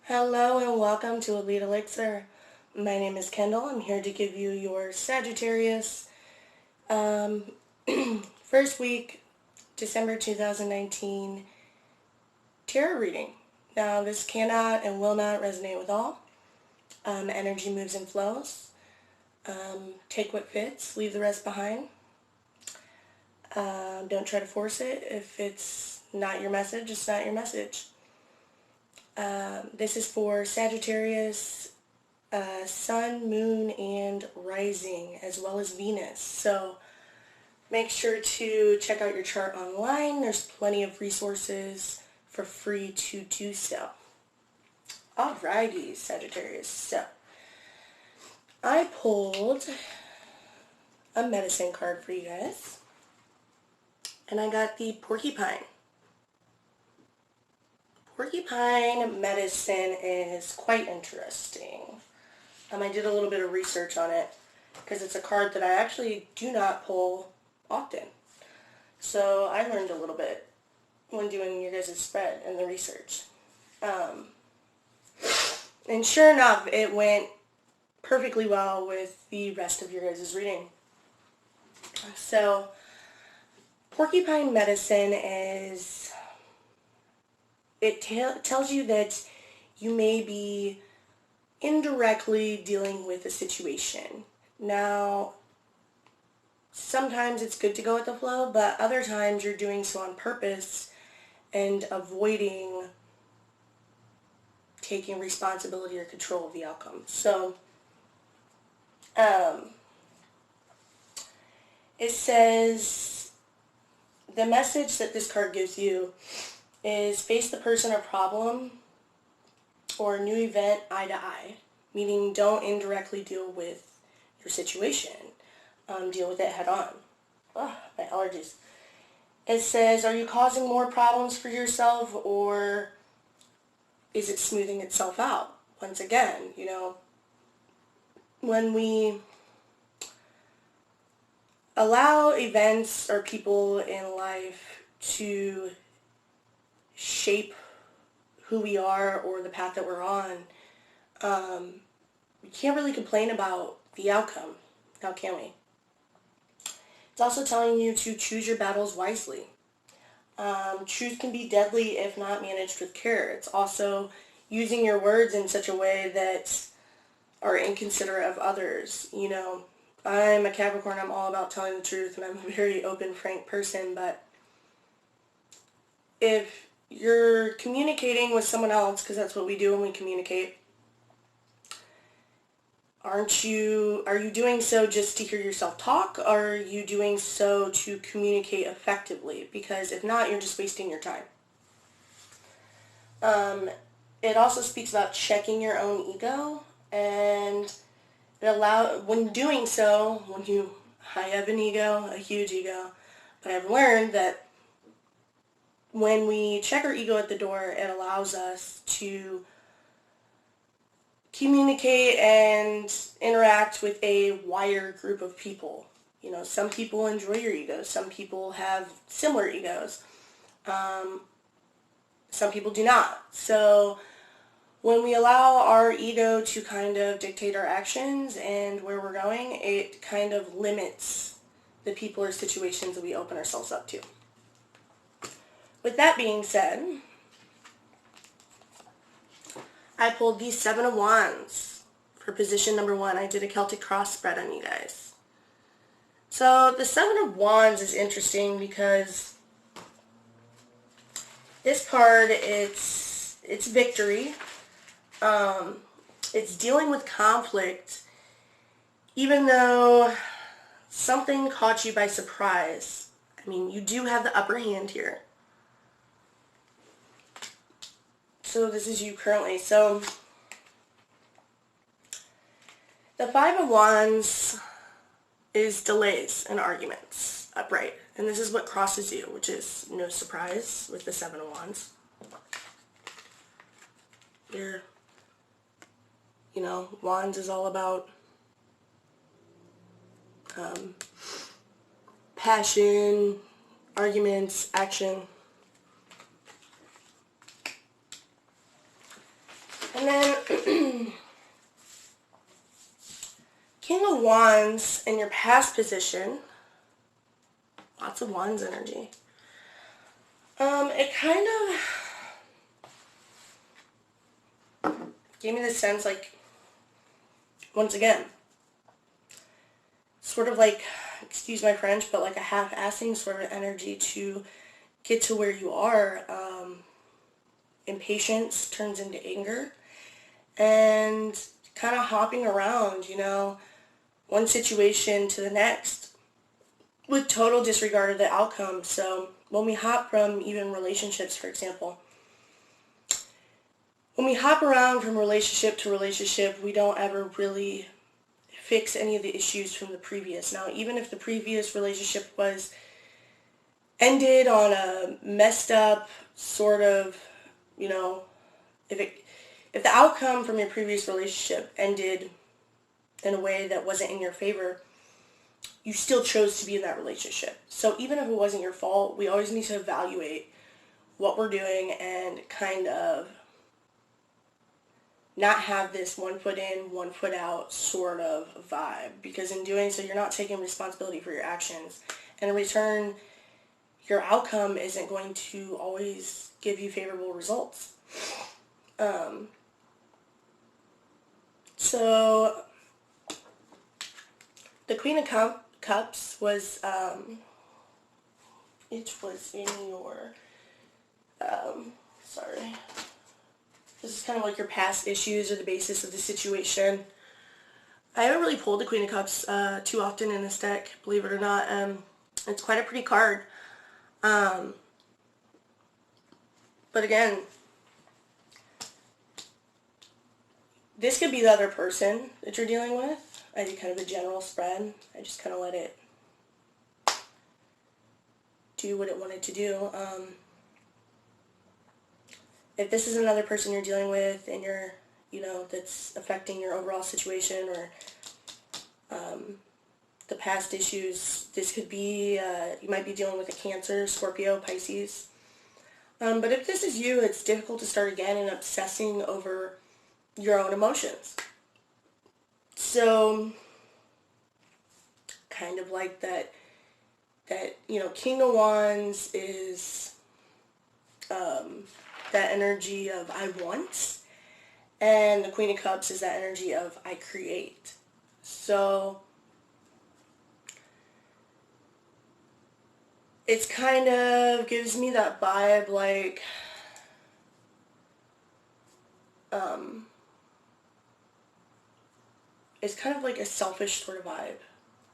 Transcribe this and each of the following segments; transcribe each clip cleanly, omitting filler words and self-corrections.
Hello and welcome to Elitelixir. My name is Kendall. I'm here to give you your Sagittarius first week, December 2019 tarot reading. Now this cannot and will not resonate with all. Energy moves and flows. Take what fits, leave the rest behind. Don't try to force it. If it's not your message, it's not your message. This is for Sagittarius, Sun, Moon, and Rising, as well as Venus. So make sure to check out your chart online. There's plenty of resources for free to do so. Alrighty, Sagittarius. So I pulled a medicine card for you guys, and I got the porcupine. Porcupine medicine is quite interesting. I did a little bit of research on it because it's a card that I actually do not pull often. So I learned a little bit when doing your guys' spread and the research. And sure enough, it went perfectly well with the rest of your guys' reading. So porcupine medicine is... It tells you that you may be indirectly dealing with a situation. Now, sometimes it's good to go with the flow, but other times you're doing so on purpose and avoiding taking responsibility or control of the outcome. So, it says the message that this card gives you is face the person or problem or new event eye to eye, meaning don't indirectly deal with your situation. Deal with it head on. Oh, my allergies. It says, are you causing more problems for yourself or is it smoothing itself out? Once again, when we allow events or people in life to shape who we are or the path that we're on, we can't really complain about the outcome, now can we? It's also telling you to choose your battles wisely. Truth can be deadly if not managed with care. It's also using your words in such a way that are inconsiderate of others. I'm a Capricorn, I'm all about telling the truth, and I'm a very open, frank person, but if you're communicating with someone else, because that's what we do when we communicate, are you doing so just to hear yourself talk, or are you doing so to communicate effectively? Because if not, you're just wasting your time. It also speaks about checking your own ego, and when doing so, I have an ego, a huge ego, but I've learned that when we check our ego at the door, it allows us to communicate and interact with a wider group of people. Some people enjoy your ego. Some people have similar egos. Some people do not. So when we allow our ego to kind of dictate our actions and where we're going, it kind of limits the people or situations that we open ourselves up to. With that being said, I pulled the Seven of Wands for position number 1. I did a Celtic cross spread on you guys. So the Seven of Wands is interesting because this card, it's victory. It's dealing with conflict, even though something caught you by surprise. You do have the upper hand here. So this is you currently. So the Five of Wands is delays and arguments upright. And this is what crosses you, which is no surprise with the Seven of Wands. Wands is all about passion, arguments, action. And then King of Wands in your past position. Lots of Wands energy. It kind of gave me the sense, like, once again, sort of like, excuse my French, but like a half-assing sort of energy to get to where you are. Impatience turns into anger, and kind of hopping around, you know, one situation to the next with total disregard of the outcome. So when we hop from even relationships, for example, when we hop around from relationship to relationship, we don't ever really fix any of the issues from the previous. Now, even if the previous relationship was ended on a messed up sort of, you know, if the outcome from your previous relationship ended in a way that wasn't in your favor, you still chose to be in that relationship. So even if it wasn't your fault, we always need to evaluate what we're doing and kind of not have this one foot in, one foot out sort of vibe. Because in doing so, you're not taking responsibility for your actions. And in return, your outcome isn't going to always give you favorable results. So the Queen of Cups was, it was in your, sorry. This is kind of like your past issues or the basis of the situation. I haven't really pulled the Queen of Cups too often in this deck, believe it or not. It's quite a pretty card. But again, this could be the other person that you're dealing with. I did kind of a general spread. I just kind of let it do what it wanted to do. If this is another person you're dealing with and you're, you know, that's affecting your overall situation or the past issues, this could be, you might be dealing with a Cancer, Scorpio, Pisces. But if this is you, it's difficult to start again and obsessing over your own emotions. So, kind of like that, you know, King of Wands is that energy of I want, and the Queen of Cups is that energy of I create. So, it's kind of gives me that vibe like, it's kind of like a selfish sort of vibe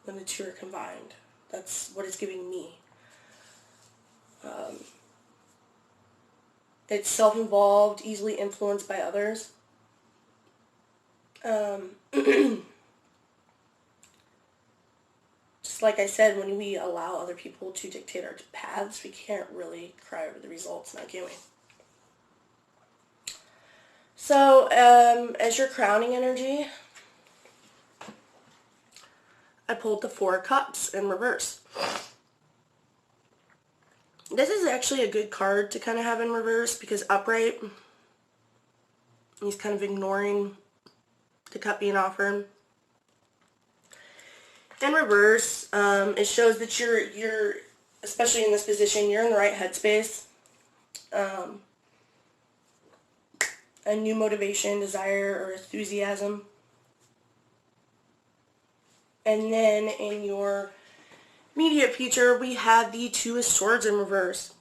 when the two are combined. That's what it's giving me. It's self-involved, easily influenced by others. Just like I said, when we allow other people to dictate our paths, we can't really cry over the results, now can we? So, as your crowning energy, I pulled the Four of Cups in reverse. This is actually a good card to kind of have in reverse because upright, he's kind of ignoring the cup being offered. In reverse, it shows that you're, especially in this position, you're in the right headspace. A new motivation, desire, or enthusiasm. And then in your immediate future, we have the Two of Swords in reverse.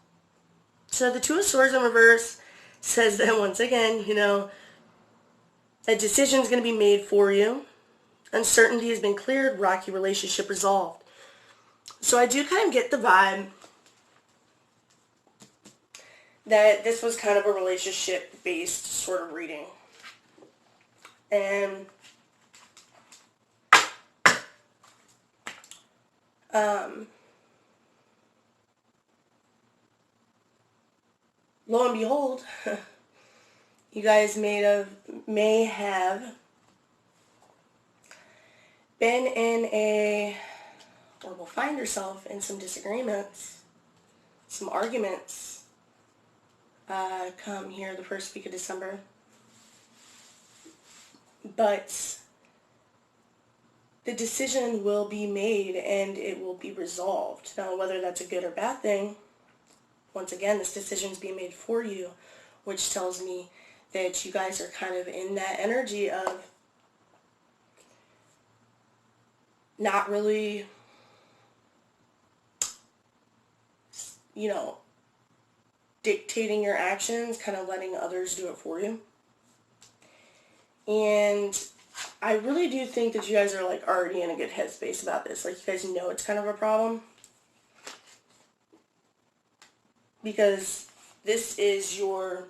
So the Two of Swords in reverse says that once again, you know, a decision is going to be made for you. Uncertainty has been cleared, rocky relationship resolved. So I do kind of get the vibe that this was kind of a relationship-based sort of reading. And lo and behold, you guys may have been in a, or will find yourself in some disagreements, some arguments, come here the first week of December. but the decision will be made and it will be resolved. Now, whether that's a good or bad thing, once again, this decision is being made for you, which tells me that you guys are kind of in that energy of not really, you know, dictating your actions, kind of letting others do it for you. And I really do think that you guys are like already in a good headspace about this. Like, you guys know it's kind of a problem. Because this is your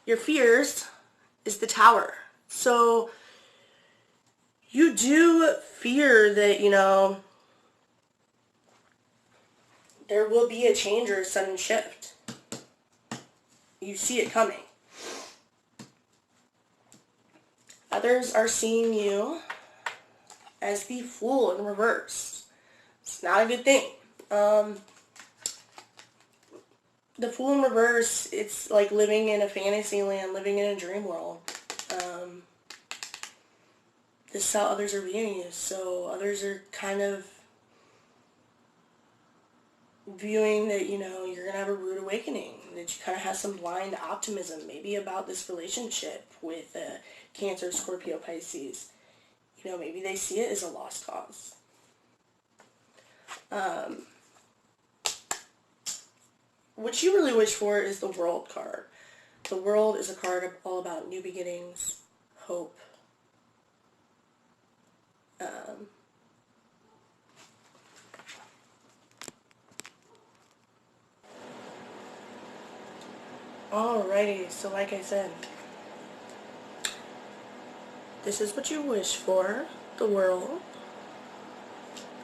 fears is the Tower. So you do fear that, you know, there will be a change or a sudden shift. You see it coming. Others are seeing you as the Fool in reverse. It's not a good thing. The Fool in reverse, it's like living in a fantasy land, living in a dream world. This is how others are viewing you. So others are kind of viewing that, you know, you're going to have a rude awakening, that you kind of have some blind optimism, maybe about this relationship with Cancer, Scorpio, Pisces. You know, maybe they see it as a lost cause. What you really wish for is the World card. The World is a card all about new beginnings, hope. Alrighty, so like I said, this is what you wish for, the World.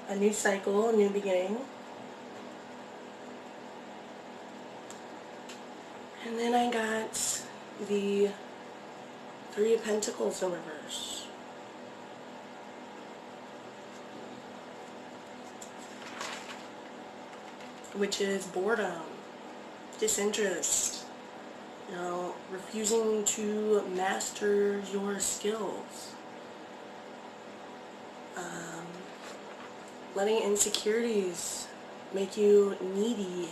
A new cycle, a new beginning. And then I got the Three of Pentacles in reverse. Which is boredom, disinterest, you know, refusing to master your skills. Letting insecurities make you needy.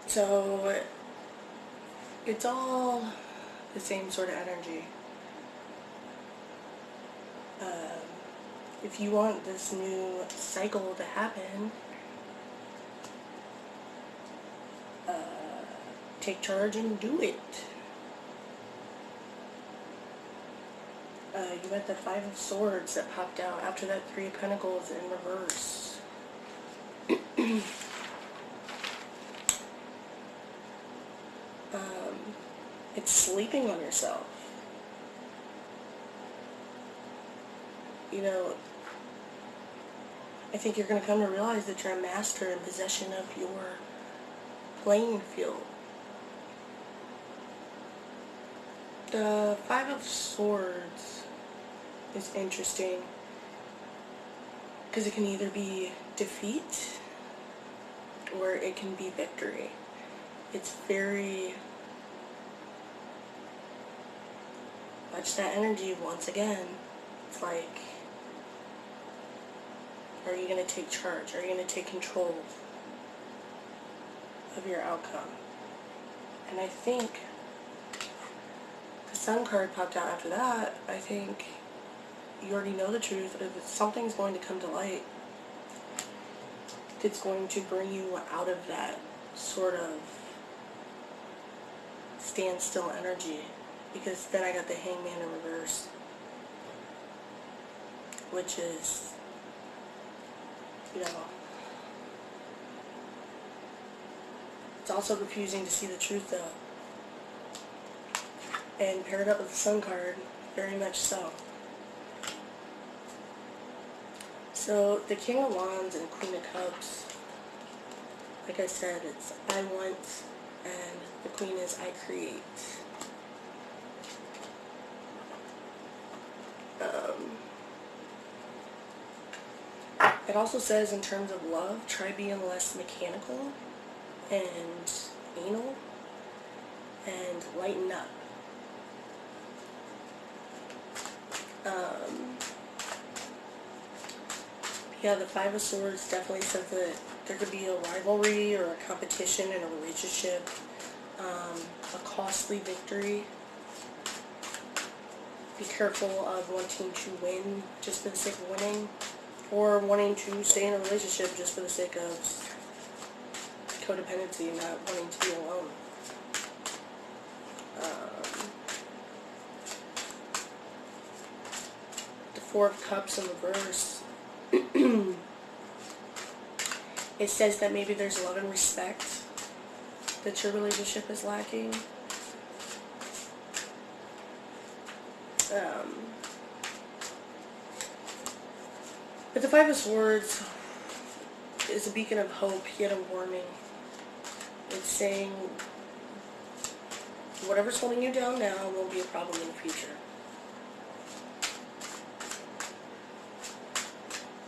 So it's all the same sort of energy. If you want this new cycle to happen, take charge and do it. You got the Five of Swords that popped out after that Three of Pentacles in reverse. It's sleeping on yourself. You know, I think you're going to come to realize that you're a master in possession of your playing field. The Five of Swords is interesting because it can either be defeat or it can be victory. It's very much that energy once again. It's like, are you going to take charge? Are you going to take control of your outcome? And I think the Sun card popped out after that. I think you already know the truth. Something's going to come to light that's going to bring you out of that sort of standstill energy. Because then I got the Hangman in reverse, which is, you know, it's also refusing to see the truth though. And paired up with the Sun card, very much so. So the King of Wands and Queen of Cups, like I said, it's I want, and the Queen is I create. It also says in terms of love, try being less mechanical and anal and lighten up. Yeah, the Five of Swords definitely says that there could be a rivalry or a competition in a relationship, a costly victory. Be careful of wanting to win just for the sake of winning, or wanting to stay in a relationship just for the sake of codependency, not wanting to be alone. The Four of Cups in reverse. It says that maybe there's love and respect that your relationship is lacking. But the Five of Swords is a beacon of hope, yet a warning. It's saying whatever's holding you down now won't be a problem in the future.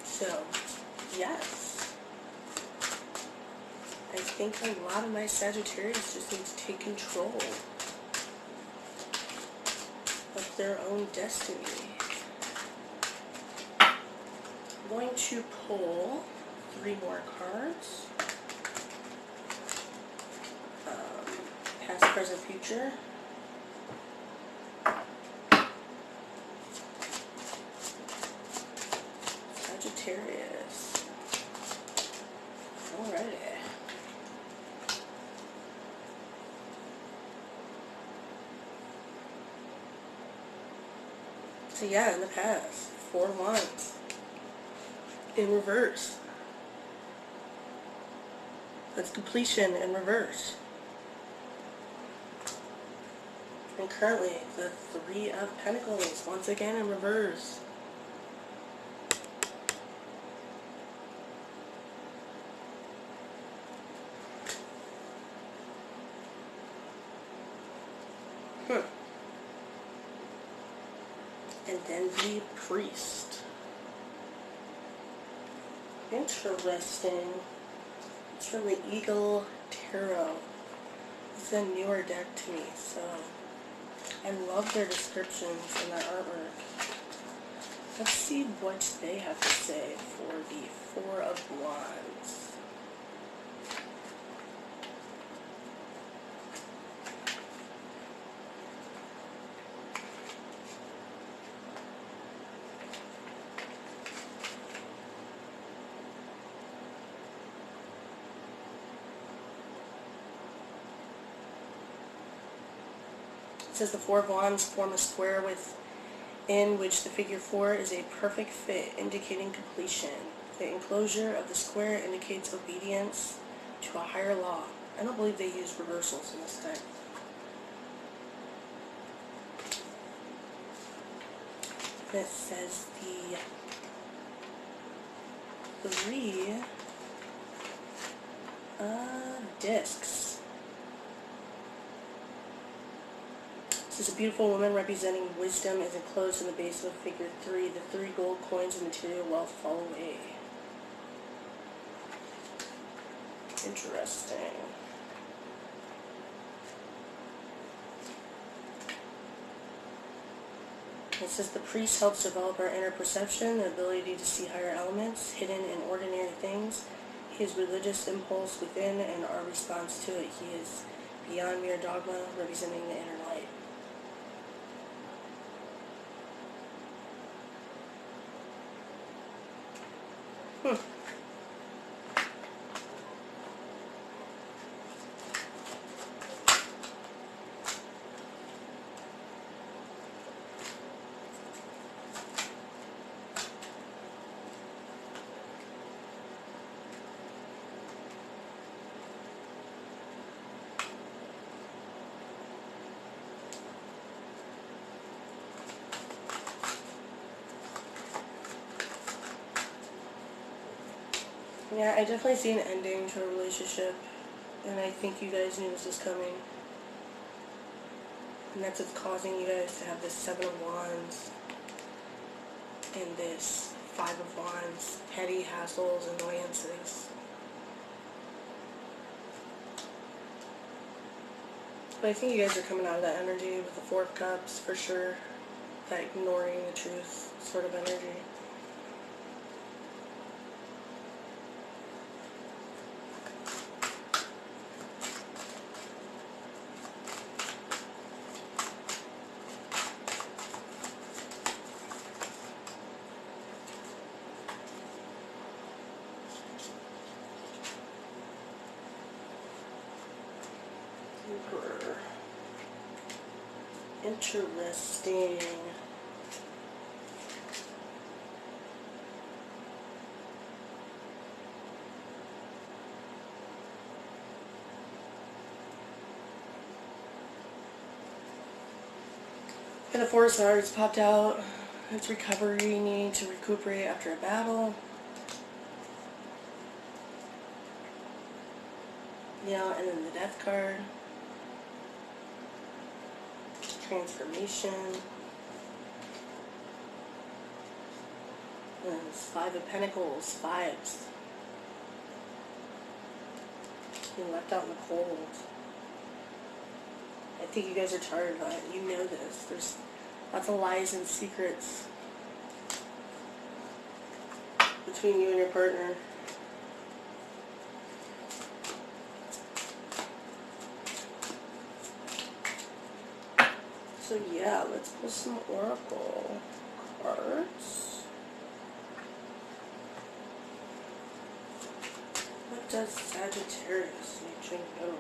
So, yes. I think a lot of my Sagittarius just need to take control of their own destiny. I'm going to pull 3 more cards. Past, present, future. Sagittarius. Alrighty. So yeah, in the past, 4 of Wands. In reverse. That's completion in reverse. And currently, the 3 of Pentacles, once again in reverse. And then the Priest. Interesting. It's from the Eagle Tarot. It's a newer deck to me, so I love their descriptions and their artwork. Let's see what they have to say for the 4 of Wands. It says the 4 of Wands form a square within which the figure 4 is a perfect fit, indicating completion. The enclosure of the square indicates obedience to a higher law. I don't believe they use reversals in this deck. This says the 3 discs. This is a beautiful woman representing wisdom is enclosed in the base of figure 3. The 3 gold coins and material wealth fall away. Interesting. It says the priest helps develop our inner perception, the ability to see higher elements hidden in ordinary things. His religious impulse within and our response to it. He is beyond mere dogma, representing the inner light. Yeah, I definitely see an ending to a relationship, and I think you guys knew this was coming. And that's what's causing you guys to have this 7 of Wands and this 5 of Wands, petty hassles, annoyances. But I think you guys are coming out of that energy with the Four of Cups for sure. That ignoring the truth sort of energy. Interesting. And the Four of Swords popped out. It's recovery, needing to recuperate after a battle. Yeah, and then the Death card. Transformation. And it's Five of Pentacles, fives. Being left out in the cold. I think you guys are tired of it. You know this. There's lots of lies and secrets between you and your partner. So yeah, let's pull some oracle cards. What does Sagittarius need to know?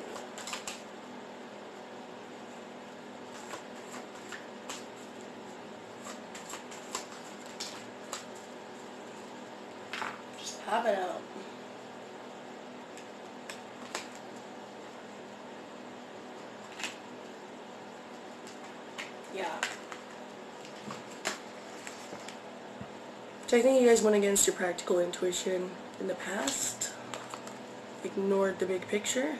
Just pop it out. Yeah. So I think you guys went against your practical intuition in the past. Ignored the big picture.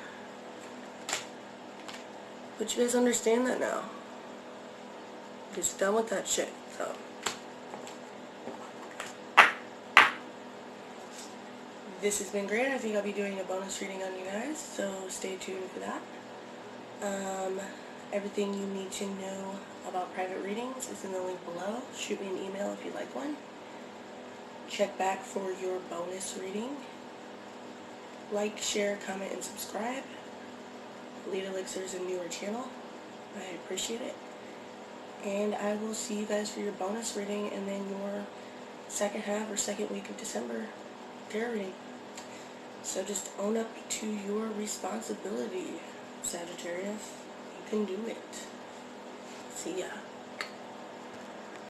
But you guys understand that now. You're just done with that shit, so. This has been great. I think I'll be doing a bonus reading on you guys, so stay tuned for that. Everything you need to know about private readings is in the link below. Shoot me an email if you'd like one. Check back for your bonus reading. Like, share, comment, and subscribe. Elitelixir is a newer channel. I appreciate it. And I will see you guys for your bonus reading and then your second half or second week of December tarot reading. So just own up to your responsibility, Sagittarius. You can do it. See ya.